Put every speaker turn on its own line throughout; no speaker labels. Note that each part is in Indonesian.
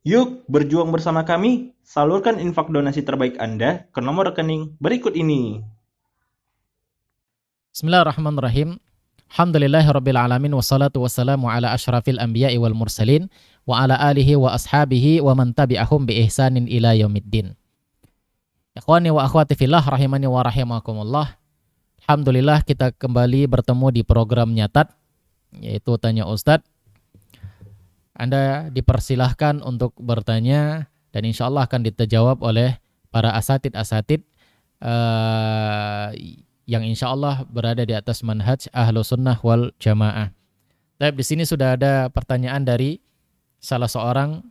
Yuk berjuang bersama kami, salurkan infak donasi terbaik Anda ke nomor rekening berikut ini.
Bismillahirrahmanirrahim. Alhamdulillahirabbil alamin wassalatu wassalamu ala asyrafil anbiya'i wal mursalin wa ala alihi wa ashabihi wa man tabi'ahum bi ihsanin ila yaumiddin. Ikhwani wa akhwati fillah rahimani wa rahimakumullah. Alhamdulillah kita kembali bertemu di program Nyatat, yaitu Tanya Ustadz. Anda dipersilahkan untuk bertanya dan insya Allah akan dijawab oleh para asatid-asatid yang insya Allah berada di atas manhaj Ahlus Sunnah wal Jamaah. Tapi di sini sudah ada pertanyaan dari salah seorang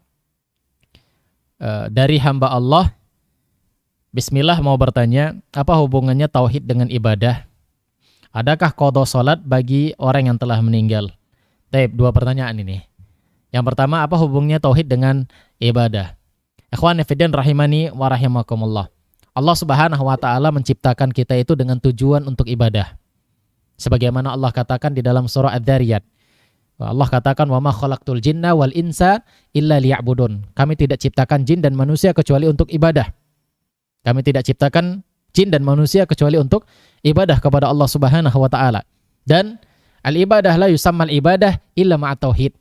dari hamba Allah. Bismillah mau bertanya, apa hubungannya tauhid dengan ibadah? Adakah qadha salat bagi orang yang telah meninggal? Baik, dua pertanyaan ini. Yang pertama, apa hubungannya tauhid dengan ibadah? Ikhwan fillah rahimani wa rahimakumullah. Allah Subhanahu wa taala menciptakan kita itu dengan tujuan untuk ibadah. Sebagaimana Allah katakan di dalam surah Adz-Dzariyat. Allah katakan wa ma khalaqtul jinna wal insa illa liya'budun. Kami tidak ciptakan jin dan manusia kecuali untuk ibadah. Kami tidak ciptakan jin dan manusia kecuali untuk ibadah kepada Allah Subhanahu wa taala. Dan al-ibadah la yusammal ibadah illa ma'at tauhid.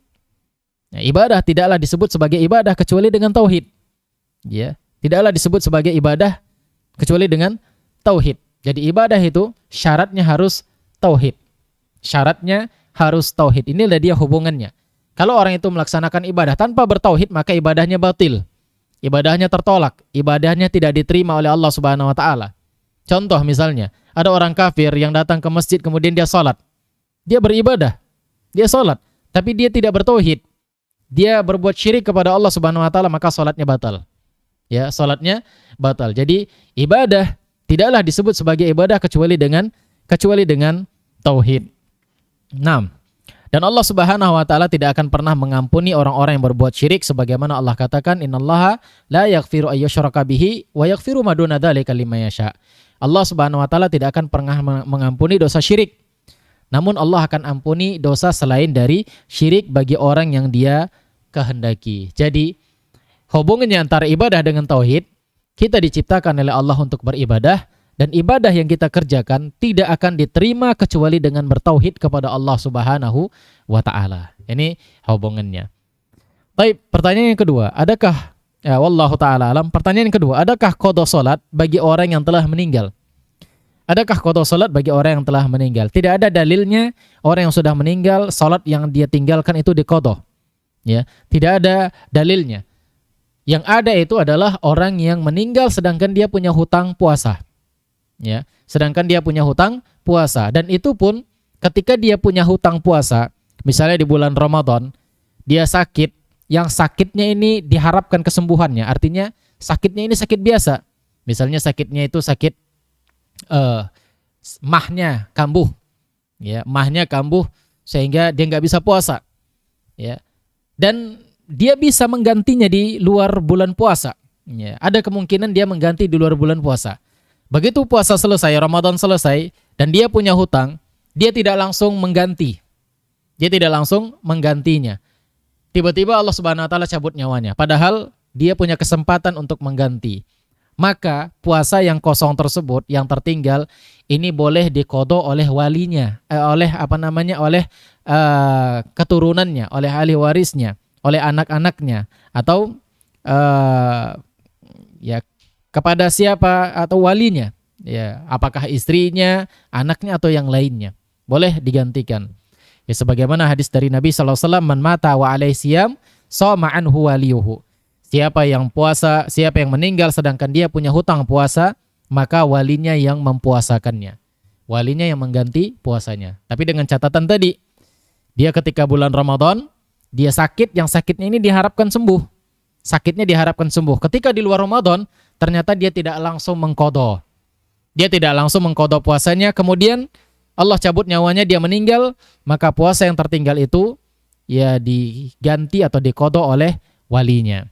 Ya, ibadah tidaklah disebut sebagai ibadah kecuali dengan tauhid. Ya, tidaklah disebut sebagai ibadah kecuali dengan tauhid. Jadi ibadah itu syaratnya harus tauhid. Syaratnya harus tauhid. Inilah dia hubungannya. Kalau orang itu melaksanakan ibadah tanpa bertauhid, maka ibadahnya batil. Ibadahnya tertolak, ibadahnya tidak diterima oleh Allah Subhanahu wa taala. Contoh misalnya, ada orang kafir yang datang ke masjid kemudian dia salat. Dia beribadah, dia salat, tapi dia tidak bertauhid. Dia berbuat syirik kepada Allah Subhanahu wa taala, maka salatnya batal. Ya, salatnya batal. Jadi ibadah tidaklah disebut sebagai ibadah kecuali dengan tauhid. 6. Dan Allah Subhanahu wa taala tidak akan pernah mengampuni orang-orang yang berbuat syirik sebagaimana Allah katakan innallaha la yaghfiru ayyushraka bihi wa yaghfiru ma duna dzalika liman yasha. Allah Subhanahu wa taala tidak akan pernah mengampuni dosa syirik. Namun Allah akan ampuni dosa selain dari syirik bagi orang yang dia kehendaki. Jadi hubungannya antara ibadah dengan tauhid, kita diciptakan oleh Allah untuk beribadah dan ibadah yang kita kerjakan tidak akan diterima kecuali dengan bertauhid kepada Allah Subhanahu wa taala. Ini hubungannya. Baik, pertanyaan yang kedua, adakah wallahu taala alam, pertanyaan yang kedua, adakah qadha salat bagi orang yang telah meninggal? Adakah qadha salat bagi orang yang telah meninggal? Tidak ada dalilnya orang yang sudah meninggal salat yang dia tinggalkan itu diqadha. Ya, tidak ada dalilnya. Yang ada itu adalah orang yang meninggal sedangkan dia punya hutang puasa. Ya, sedangkan dia punya hutang puasa dan itu pun ketika dia punya hutang puasa, misalnya di bulan Ramadan, dia sakit, yang sakitnya ini diharapkan kesembuhannya. Artinya sakitnya ini sakit biasa. Misalnya sakitnya itu sakit mahnya kambuh, ya, mahnya kambuh sehingga dia nggak bisa puasa, ya, dan dia bisa menggantinya di luar bulan puasa, ya, ada kemungkinan dia mengganti di luar bulan puasa. Begitu puasa selesai, Ramadan selesai, dan dia punya hutang, dia tidak langsung mengganti, dia tidak langsung menggantinya. Tiba-tiba Allah Subhanahu wa taala cabut nyawanya, padahal dia punya kesempatan untuk mengganti. Maka puasa yang kosong tersebut yang tertinggal ini boleh diqadha oleh walinya, oleh keturunannya, oleh ahli warisnya, oleh anak-anaknya atau ya kepada siapa atau walinya, ya apakah istrinya, anaknya atau yang lainnya, boleh digantikan. Ya sebagaimana hadis dari Nabi sallallahu alaihi wasallam, man mata wa alaihi siyam shoma anhu waliyuhu. Siapa yang puasa, siapa yang meninggal sedangkan dia punya hutang puasa, maka walinya yang mempuasakannya. Walinya yang mengganti puasanya. Tapi dengan catatan tadi, dia ketika bulan Ramadan, dia sakit, yang sakitnya ini diharapkan sembuh. Sakitnya diharapkan sembuh. Ketika di luar Ramadan, ternyata dia tidak langsung mengqadha. Dia tidak langsung mengqadha puasanya, kemudian Allah cabut nyawanya, dia meninggal, maka puasa yang tertinggal itu ya diganti atau diqadha oleh walinya.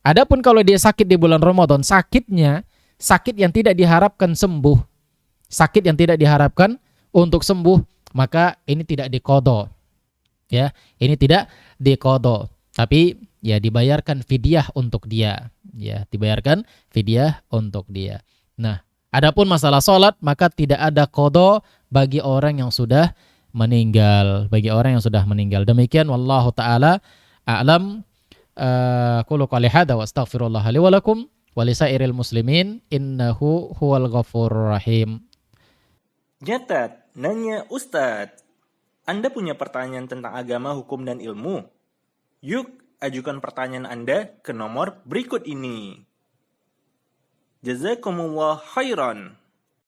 Adapun kalau dia sakit di bulan Ramadan, sakitnya sakit yang tidak diharapkan sembuh, sakit yang tidak diharapkan untuk sembuh, maka ini tidak diqadha. Ya, ini tidak diqadha. Tapi ya dibayarkan fidyah untuk dia. Ya, dibayarkan fidyah untuk dia. Nah, adapun masalah sholat, maka tidak ada qada bagi orang yang sudah meninggal. Bagi orang yang sudah meninggal. Demikian wallahu taala a'lam. Qulu qouli hadza wa astaghfirullah li wa lakum wa lisairil muslimin innahu huwal ghafurur rahim.
Nyatat, nanya Ustadz. Anda punya pertanyaan tentang agama, hukum, dan ilmu? Yuk, ajukan pertanyaan Anda ke nomor berikut ini. Jazakumullah khairan.